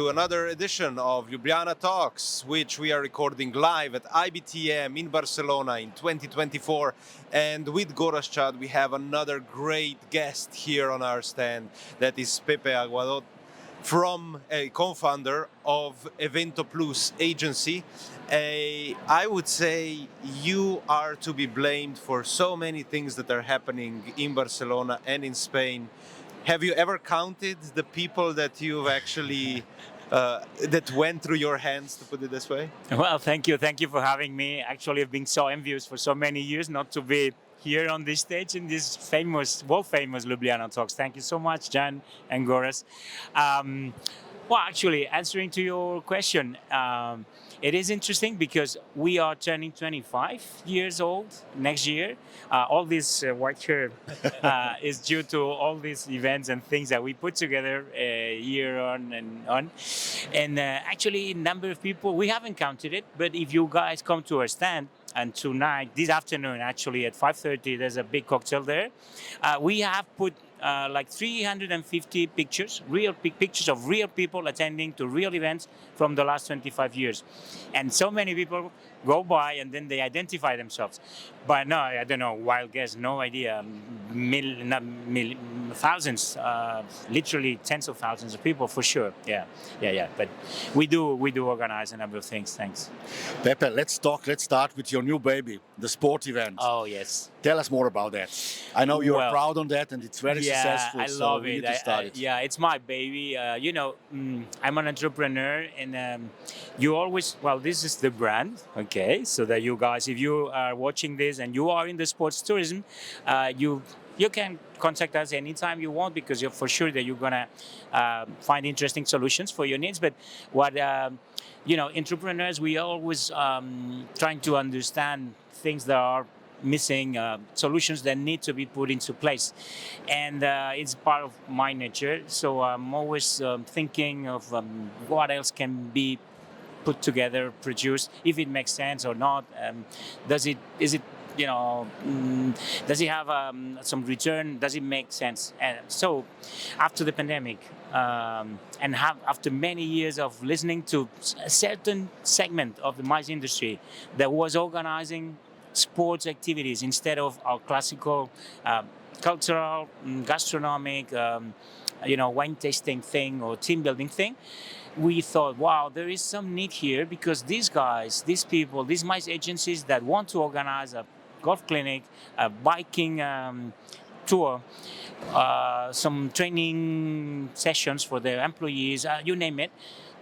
to another edition of Ljubljana Talks, which we are recording live at IBTM in Barcelona in 2024. And with Gorazd, we have another great guest here on our stand. That is Pepe Aguarod, from a co-founder of eventoplus agency. I would say you are to be blamed for so many things that are happening in Barcelona and in Spain. Have you ever counted the people that you've actually that went through your hands, to put it this way? Well, thank you for having me. Actually, I've been so envious for so many years not to be here on this stage in this world famous Ljubljana Talks. Thank you so much, Jan and Gorazd. Well, actually, answering to your question, it is interesting because we are turning 25 years old next year. All this white hair is due to all these events and things that we put together year on and on. And actually, number of people, we haven't counted it, but if you guys come to our stand, and tonight, this afternoon, actually at 5:30, there's a big cocktail there. We have put like 350 pictures, real pictures of real people attending to real events from the last 25 years. And so many people go by and then they identify themselves. But no, I don't know, wild guess, no idea. Thousands, literally tens of thousands of people for sure. Yeah. But we do organize a number of things. Thanks. Pepe, let's start with your new baby, the sport event. Oh, yes. Tell us more about that. I know you are proud on that and it's very successful. I love we it. need to start it. Yeah, it's my baby. I'm an entrepreneur and you always, this is the brand, okay? So that you guys, if you are watching this and you are in the sports tourism, you can contact us anytime you want because you're for sure that you're gonna find interesting solutions for your needs. But what entrepreneurs, we always trying to understand things that are missing, solutions that need to be put into place, and it's part of my nature. So I'm always thinking of what else can be put together, produced, if it makes sense or not. Does it have some return? Does it make sense? And so after the pandemic, and after many years of listening to a certain segment of the MICE industry that was organizing sports activities instead of our classical cultural, gastronomic, wine tasting thing or team building thing, we thought, wow, there is some need here because these guys, these people, these MICE agencies that want to organize a golf clinic, a biking tour, some training sessions for their employees, you name it,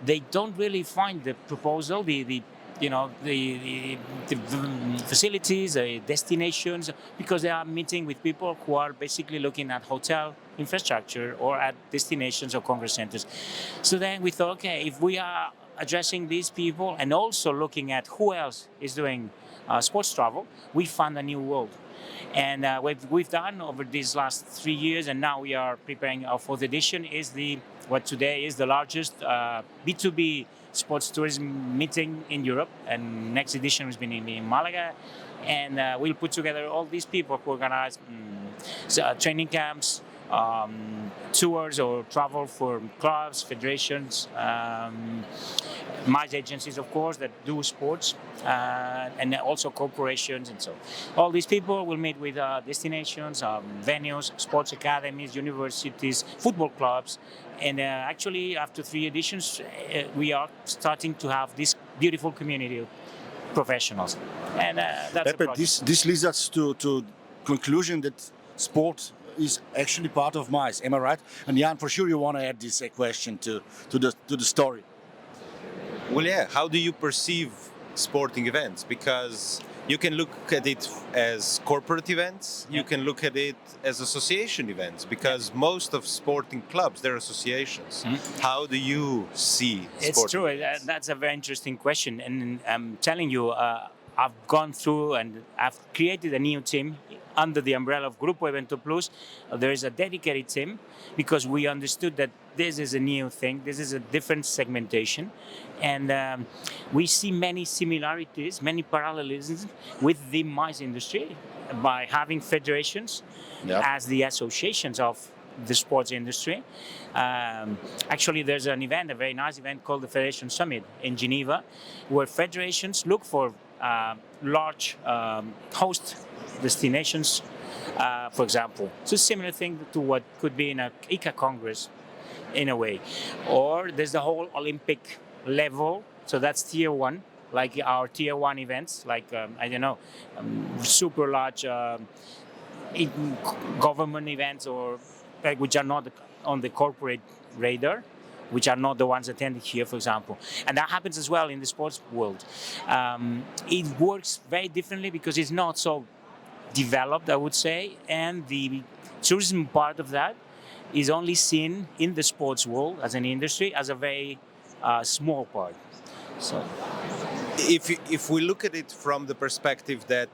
they don't really find the proposal, the facilities, the destinations, because they are meeting with people who are basically looking at hotel infrastructure or at destinations or congress centers. So then we thought, okay, if we are addressing these people and also looking at who else is doing sports travel, we found a new world. And what we've done over these last 3 years, and now we are preparing our 4th edition, is what today is the largest B2B sports tourism meeting in Europe, and next edition has been in Malaga, and we'll put together all these people who organize training camps, tours or travel for clubs, federations, MICE agencies, of course, that do sports, and also corporations, and so all these people will meet with destinations, venues, sports academies, universities, football clubs, and actually after 3 editions, we are starting to have this beautiful community of professionals, and that's Pepe, this leads us to conclusion that sport is actually part of MICE. Am I right? And Jan, for sure you want to add this question to the story. Well, yeah. How do you perceive sporting events? Because you can look at it as corporate events. You can look at it as association events. Because most of sporting clubs, they're associations. Mm-hmm. How do you see sporting It's true. events? That's a very interesting question. And I'm telling you, I've gone through and I've created a new team under the umbrella of Grupo eventoplus. There is a dedicated team because we understood that this is a new thing. This is a different segmentation. And we see many similarities, many parallelisms with the MICE industry by having federations as the associations of the sports industry. Actually, there's an event, a very nice event called the Federation Summit in Geneva, where federations look for large host destinations, for example. It's a similar thing to what could be in a ICA Congress, in a way. Or there's the whole Olympic level, so that's tier one, like our tier one events, like, super large government events, or like, which are not on the corporate radar, which are not the ones attended here, for example. And that happens as well in the sports world. It works very differently because it's not so developed, I would say, and the tourism part of that is only seen in the sports world as an industry as a very small part. So, if we look at it from the perspective that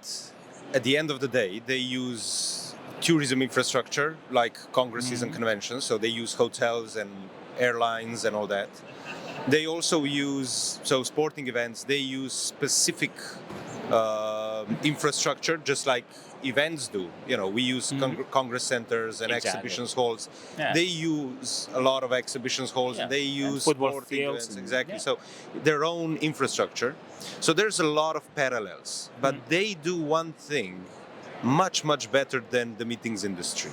at the end of the day they use tourism infrastructure like congresses and conventions, so they use hotels and airlines and all that. They also use, so sporting events, they use specific infrastructure, just like events do. You know, we use congress centers and exhibitions halls. Yeah. They use a lot of exhibitions halls. Yeah. They use and football sporting fields. events, exactly. So their own infrastructure. So there's a lot of parallels, but they do one thing much, much better than the meetings industry.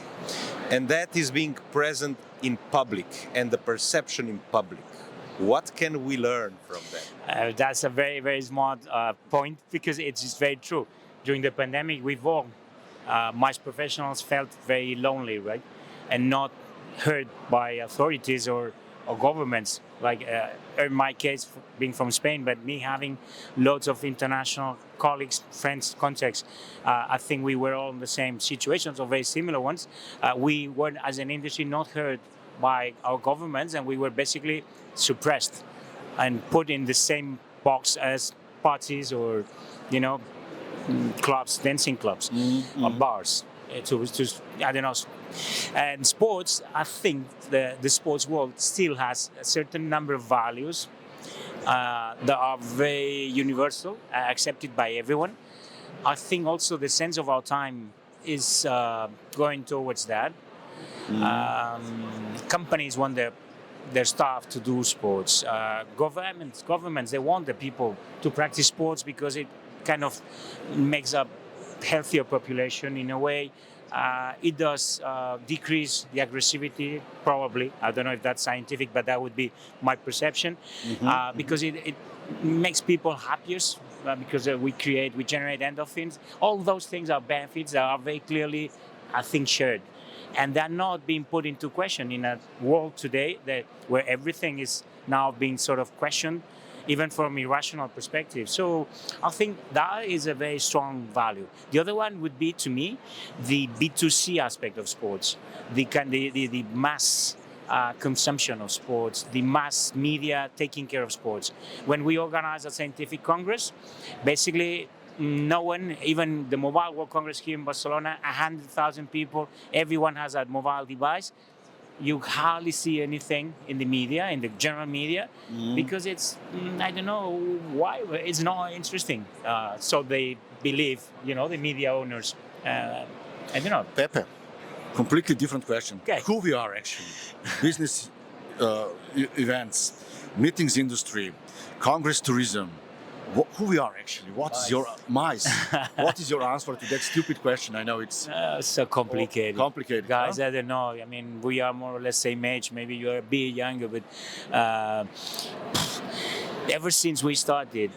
And that is being present in public and the perception in public. What can we learn from that? That's a very, very smart point, because it's just very true. During the pandemic, we've all, MICE professionals, felt very lonely, right? And not heard by authorities or governments. Like in my case, being from Spain, but me having loads of international colleagues, friends, contacts, I think we were all in the same situations or very similar ones. We were, as an industry, not heard by our governments, and we were basically suppressed and put in the same box as parties or, clubs, dancing clubs, or bars. I don't know. And sports, I think the sports world still has a certain number of values that are very universal, accepted by everyone. I think also the sense of our time is going towards that. Companies want their staff to do sports. Governments, they want the people to practice sports because it kind of makes a healthier population in a way. It does decrease the aggressivity, probably. I don't know if that's scientific, but that would be my perception. Because it makes people happier, because we generate endorphins. All those things are benefits that are very clearly, I think, shared. And they're not being put into question in a world today where everything is now being sort of questioned, even from irrational perspective. So I think that is a very strong value. The other one would be, to me, the B2C aspect of sports, the mass consumption of sports, the mass media taking care of sports. When we organize a scientific congress, basically no one, even the Mobile World Congress here in Barcelona, 100,000 people, everyone has a mobile device. You hardly see anything in the media, in the general media, because it's, I don't know why, it's not interesting. So they believe, the media owners. I don't know. Pepe, completely different question. Okay. Who we are actually? Business events, meetings industry, congress tourism. Who we are actually? What is your MICE? What is your answer to that stupid question? I know it's so complicated. Complicated, guys. Huh? I don't know. I mean, we are more or less same age. Maybe you're a bit younger, but ever since we started,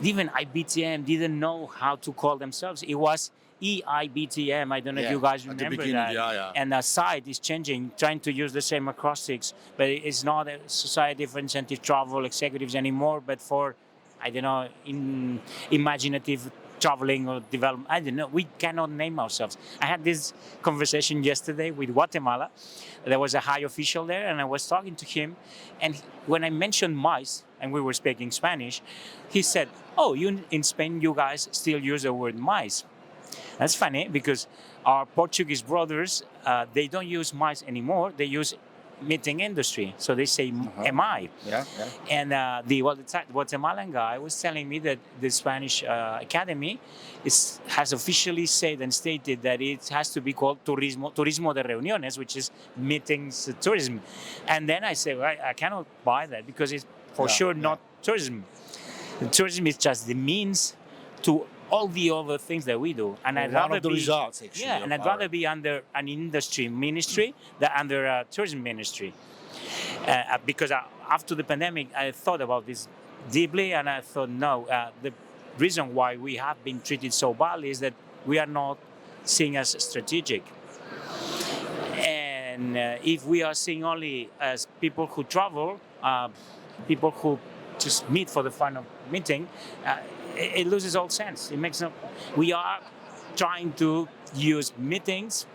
even IBTM didn't know how to call themselves. It was IBTM. I don't know if you guys remember that. Yeah. And the site is changing, trying to use the same acrostics, but it's not a Society for Incentive Travel Executives anymore, but for, I don't know, imaginative traveling or development. I don't know. We cannot name ourselves. I had this conversation yesterday with Guatemala. There was a high official there, and I was talking to him. And when I mentioned MICE, and we were speaking Spanish, he said, "Oh, in Spain, you guys still use the word MICE." That's funny, because our Portuguese brothers, they don't use MICE anymore. They use meeting industry. So they say, am I? Yeah. And the Guatemalan guy was telling me that the Spanish Academy has officially said and stated that it has to be called turismo de reuniones, which is meetings tourism. And then I say, well, I cannot buy that because it's for sure not tourism. Tourism is just the means to all the other things that we do, and I'd rather be results, actually, and I'd rather be under an industry ministry than under a tourism ministry. Because after the pandemic, I thought about this deeply, and I thought, no, the reason why we have been treated so badly is that we are not seen as strategic. And if we are seen only as people who travel, people who just meet for the fun of meeting, it loses all sense. It makes no. We are trying to use meetings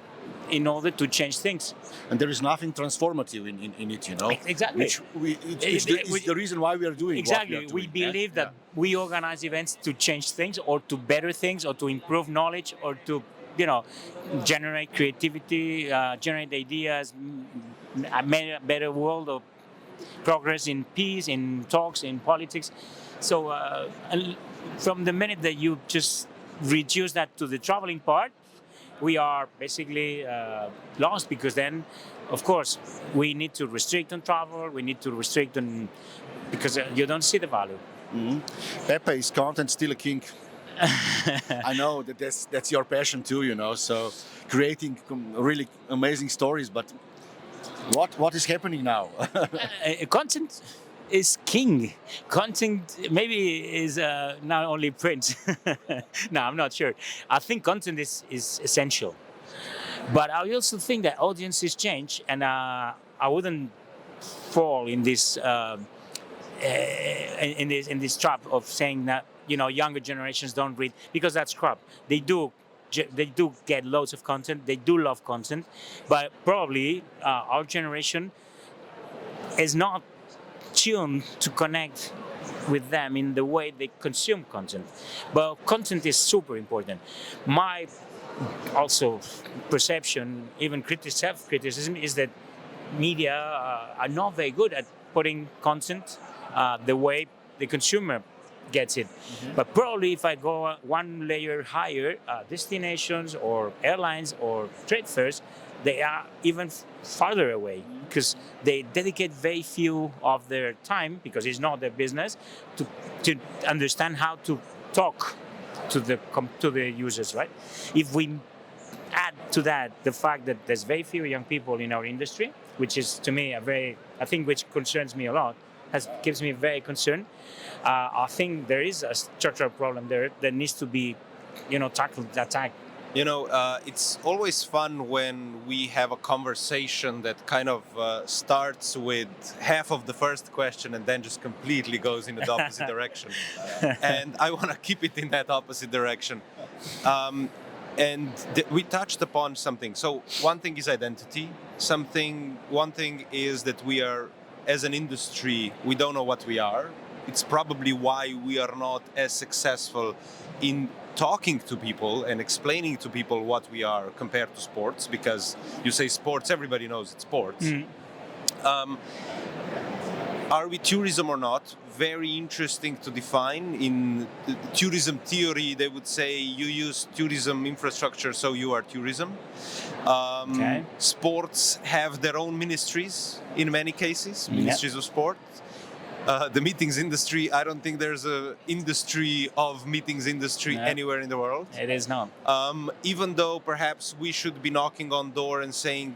in order to change things. And there is nothing transformative in it, you know. Exactly. It's the reason why we are doing exactly. what we are doing. We believe that we organize events to change things, or to better things, or to improve knowledge, or to, generate creativity, generate ideas, a better world of progress in peace, in talks, in politics. So from the minute that you just reduce that to the traveling part, we are basically lost, because then, of course, we need to restrict on travel, we need to restrict on, because you don't see the value. Mm-hmm. Pepe, is content still a king? I know that's your passion too, so creating really amazing stories, but what is happening now? Content is king. Content maybe is not only print. No, I'm not sure. I think content is essential, but I also think that audiences change, and I wouldn't fall in this in this trap of saying that younger generations don't read, because that's crap. They do get loads of content. They do love content, but probably our generation is not tuned to connect with them in the way they consume content. But content is super important. My also perception, even self-criticism, is that media are not very good at putting content the way the consumer gets it. Mm-hmm. But probably if I go one layer higher, destinations or airlines or trade fairs, they are even farther away, because they dedicate very few of their time, because it's not their business, to understand how to talk to the users, right? If we add to that the fact that there's very few young people in our industry, which is to me which concerns me a lot, keeps me very concerned. I think there is a structural problem there that needs to be, tackled. It's always fun when we have a conversation that kind of starts with half of the first question and then just completely goes in the opposite direction. And I want to keep it in that opposite direction. We touched upon something. So one thing is identity. One thing is that we are, as an industry, we don't know what we are. It's probably why we are not as successful in talking to people and explaining to people what we are compared to sports, because you say sports, everybody knows it's sports. Mm. Are we tourism or not? Very interesting to define. In tourism theory, they would say you use tourism infrastructure, so you are tourism. Okay. Sports have their own ministries in many cases, ministries of sport. The meetings industry, I don't think there's an industry of meetings industry anywhere in the world. It is not. Even though perhaps we should be knocking on door and saying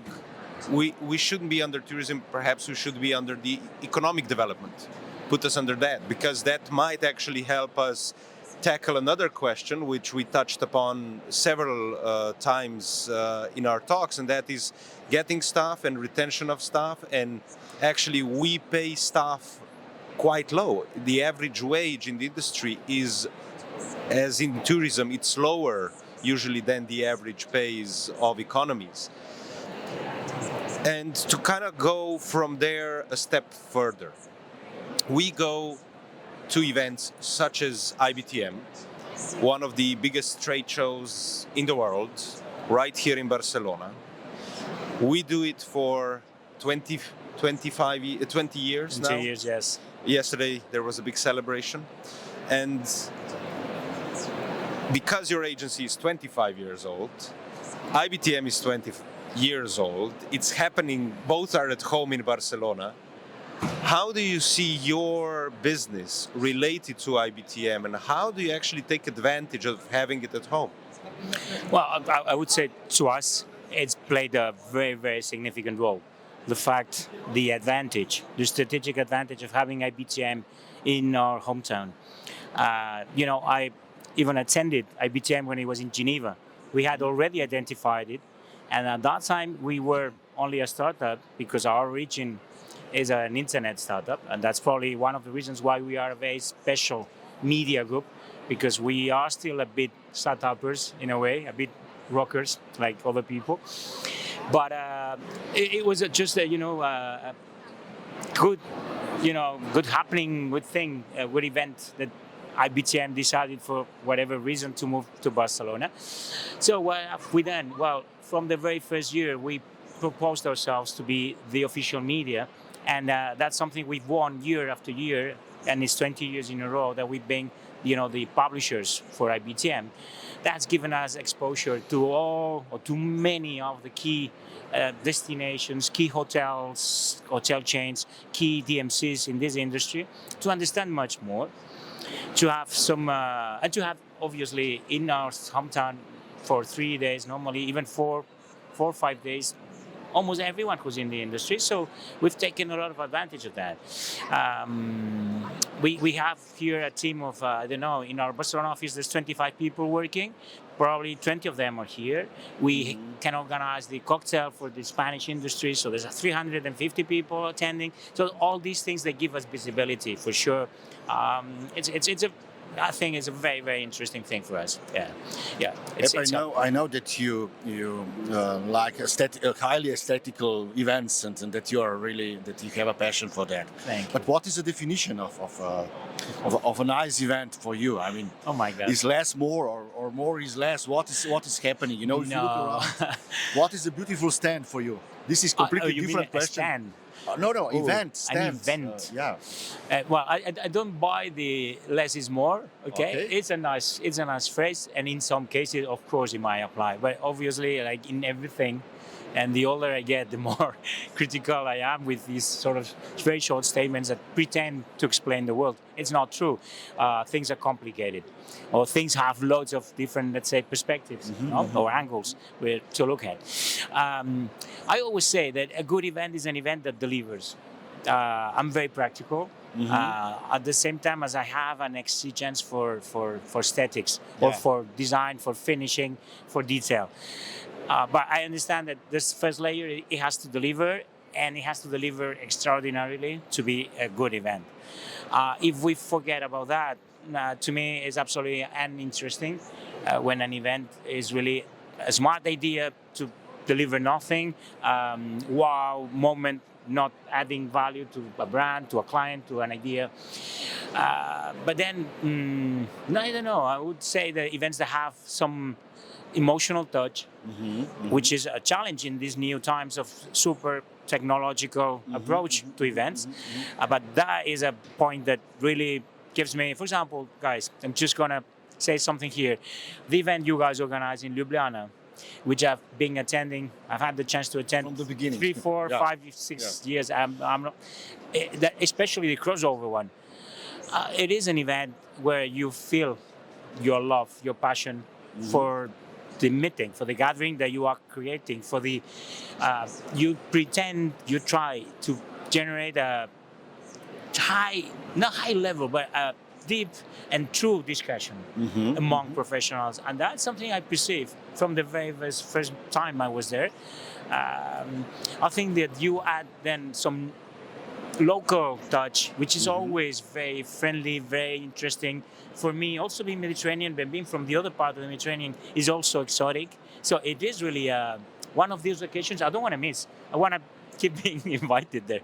we shouldn't be under tourism, perhaps we should be under the economic development. Put us under that, because that might actually help us tackle another question which we touched upon several times in our talks, and that is getting staff and retention of staff. And actually we pay staff quite low. The average wage in the industry is, as in tourism, it's lower usually than the average pays of economies. And to kind of go from there a step further, we go to events such as IBTM, one of the biggest trade shows in the world, right here in Barcelona. We do it for 20, 20 years now. 2 years, yes. Yesterday there was a big celebration, and because your agency is 25 years old, IBTM is 20 years old, it's happening, both are at home in Barcelona. How do you see your business related to IBTM, and how do you actually take advantage of having it at home? Well, I would say to us, it's played a very, very significant role. The fact, the advantage, the strategic advantage of having IBTM in our hometown. I even attended IBTM when it was in Geneva. We had already identified it, and at that time we were only a startup because our origin is an internet startup, and that's probably one of the reasons why we are a very special media group, because we are still a bit startuppers in a way, a bit rockers like other people. But it was just a good happening, good thing, a good event that IBTM decided for whatever reason to move to Barcelona. So what have we done? Well, from the very first year, we proposed ourselves to be the official media, and that's something we've won year after year, and it's 20 years in a row that we've been, the publishers for IBTM. That's given us exposure to many of the key destinations, key hotels, hotel chains, key DMCs in this industry, to understand much more, to have some, and to have obviously in our hometown for 3 days, normally even 4 or 5 days, almost everyone who's in the industry. So we've taken a lot of advantage of that. We have here a team of, in our Barcelona office, there's 25 people working. Probably 20 of them are here. We can organize the cocktail for the Spanish industry, so there's 350 people attending. So all these things, they give us visibility for sure. I think it's a very, very interesting thing for us. Yeah. I know that you like highly aesthetical events, and that you have a passion for that. Thank you. But what is the definition of a nice event for you? I mean, oh my God, is less more, or more is less? What is happening? If you look around, what is a beautiful stand for you? This is completely different question. A stand? No, event. Stands. An event. Yeah. Well, I don't buy the less is more. Okay? It's a nice phrase, and in some cases, of course, it might apply. But obviously, like in everything, and the older I get, the more critical I am with these sort of very short statements that pretend to explain the world. It's not true. Things are complicated, or things have loads of different, let's say, perspectives or angles to look at. I always say that a good event is an event that delivers. I'm very practical. At the same time as I have an exigence for aesthetics, or for design, for finishing, for detail. But I understand that this first layer, it has to deliver, and it has to deliver extraordinarily to be a good event. If we forget about that, to me, it's absolutely uninteresting when an event is really a smart idea to deliver nothing, wow moment, not adding value to a brand, to a client, to an idea. But then, I don't know, I would say the events that have some emotional touch, which is a challenge in these new times of super technological approach to events. But that is a point that really gives me, for example, guys, I'm just going to say something here. The event you guys organize in Ljubljana, which I've been attending, I've had the chance to attend from the beginning. 3, 4, 5, 6 years. I'm not, especially the crossover one. It is an event where you feel your love, your passion for the meeting, for the gathering that you are creating, for the you try to generate a not high level, but a deep and true discussion among professionals, and that's something I perceive from the very first time I was there. I think that you add then some local touch, which is always very friendly, very interesting. For me, also being Mediterranean, but being from the other part of the Mediterranean is also exotic. So it is really one of these occasions I don't want to miss. I want to keep being invited there.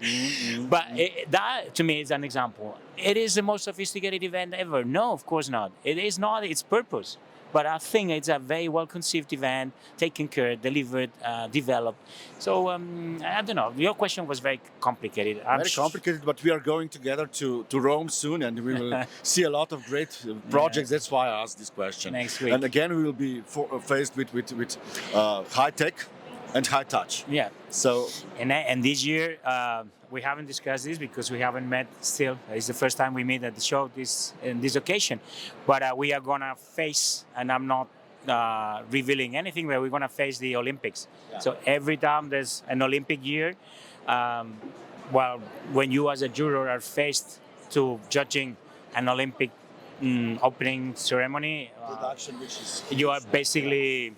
But that, to me, is an example. It is the most sophisticated event ever. No, of course not. It is not its purpose. But I think it's a very well-conceived event, taken care, delivered, developed. So I don't know. Your question was very complicated. Very complicated, but we are going together to Rome soon, and we will see a lot of great projects. That's why I asked this question. Next week. And again, we will be faced with high tech and high touch. Yeah. So and this year we haven't discussed this because we haven't met still. It's the first time we meet at the show in this occasion. But we are gonna face, and I'm not revealing anything, but we're gonna face the Olympics. Yeah. So every time there's an Olympic year, when you as a juror are faced to judging an Olympic opening ceremony, production, which is you are basically.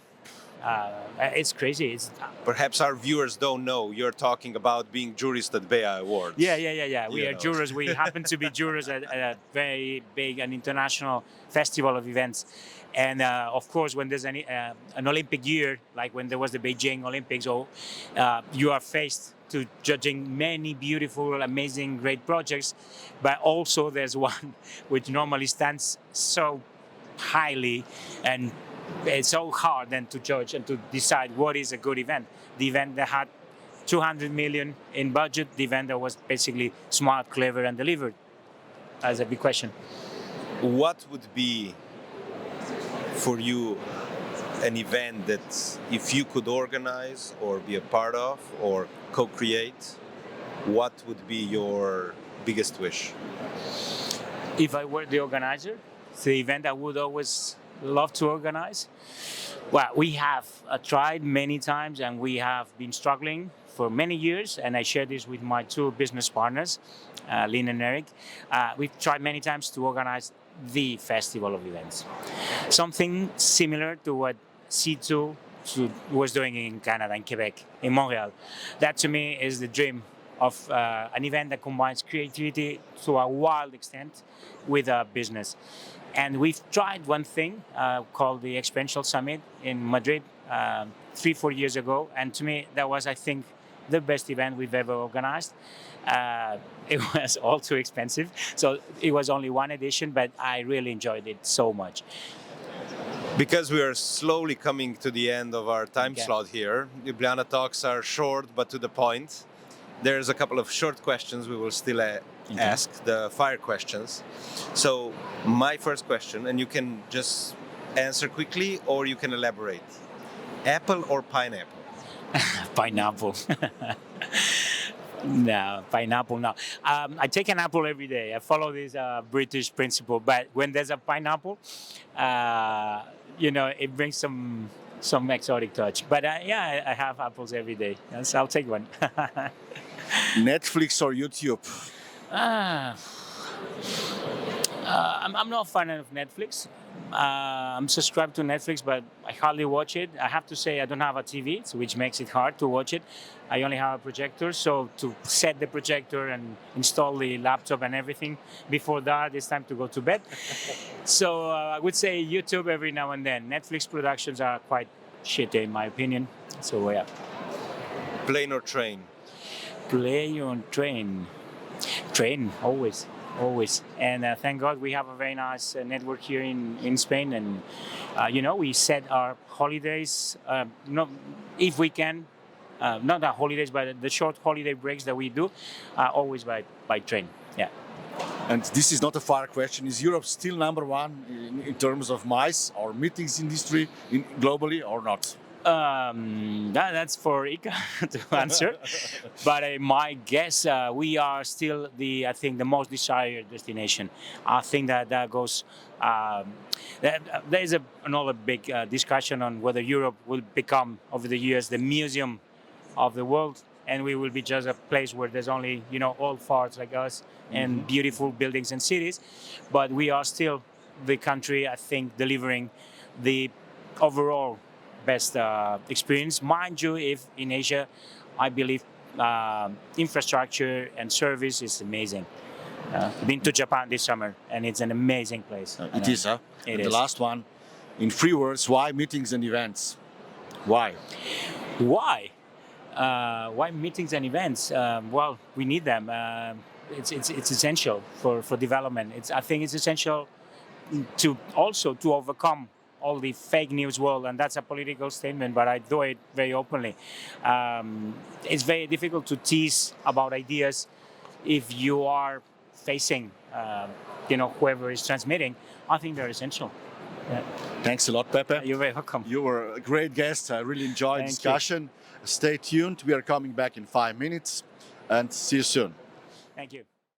It's crazy. Perhaps our viewers don't know you're talking about being jurists at BEA Awards. Yeah. We are jurors. We happen to be jurors at a very big and international festival of events. And of course, when there's an Olympic year, like when there was the Beijing Olympics, you are faced to judging many beautiful, amazing, great projects. But also there's one which normally stands so highly, and it's so hard then to judge and to decide what is a good event. The event that had 200 million in budget, the event that was basically smart, clever, and delivered. That's a big question. What would be for you an event that if you could organize or be a part of or co-create, what would be your biggest wish? If I were the organizer, the event I would always love to organize. Well, we have tried many times and we have been struggling for many years, and I share this with my two business partners, Lynn and Eric. We've tried many times to organize the festival of events. Something similar to what C2 was doing in Canada, in Quebec, in Montreal. That to me is the dream of an event that combines creativity to a wild extent with a business. And we've tried one thing called the Experiential Summit in Madrid 3-4 years ago. And to me, that was, I think, the best event we've ever organized. It was all too expensive. So it was only one edition, but I really enjoyed it so much. Because we are slowly coming to the end of our time slot here, Ljubljana Talks are short but to the point. There's a couple of short questions we will still ask, the fire questions. So my first question, and you can just answer quickly or you can elaborate. Apple or pineapple? Pineapple. No, pineapple, no. I take an apple every day. I follow this British principle, but when there's a pineapple, it brings some exotic touch. But I have apples every day. Yes, I'll take one. Netflix or YouTube? I'm not a fan of Netflix. I'm subscribed to Netflix, but I hardly watch it. I have to say I don't have a TV, which makes it hard to watch it. I only have a projector, so to set the projector and install the laptop and everything, before that, it's time to go to bed. So I would say YouTube every now and then. Netflix productions are quite shitty, in my opinion. So yeah. Plane or train? Plane or train? Train, always. And thank God we have a very nice network here in Spain. And, we set our holidays, if we can, not our holidays, but the short holiday breaks that we do, always by train. Yeah. And this is not a far question. Is Europe still number one in terms of MICE or meetings industry globally or not? That's for Ika to answer. But my guess, we are still the most desired destination. I think that goes. There is another big discussion on whether Europe will become, over the years, the museum of the world, and we will be just a place where there's only old farts like us and beautiful buildings and cities. But we are still the country, I think, delivering the overall best experience. Mind you, if in Asia, I believe infrastructure and service is amazing. Been to Japan this summer, and it's an amazing place. It is, huh? It is. The last one, in 3 words, why meetings and events? Why? Why meetings and events? Well, we need them. It's essential for development. I think it's essential to overcome all the fake news world, and that's a political statement, but I do it very openly. It's very difficult to tease about ideas if you are facing, whoever is transmitting. I think they're essential. Yeah. Thanks a lot, Pepe. You're very welcome. You were a great guest. I really enjoyed the discussion. Stay tuned. We are coming back in 5 minutes, and see you soon. Thank you.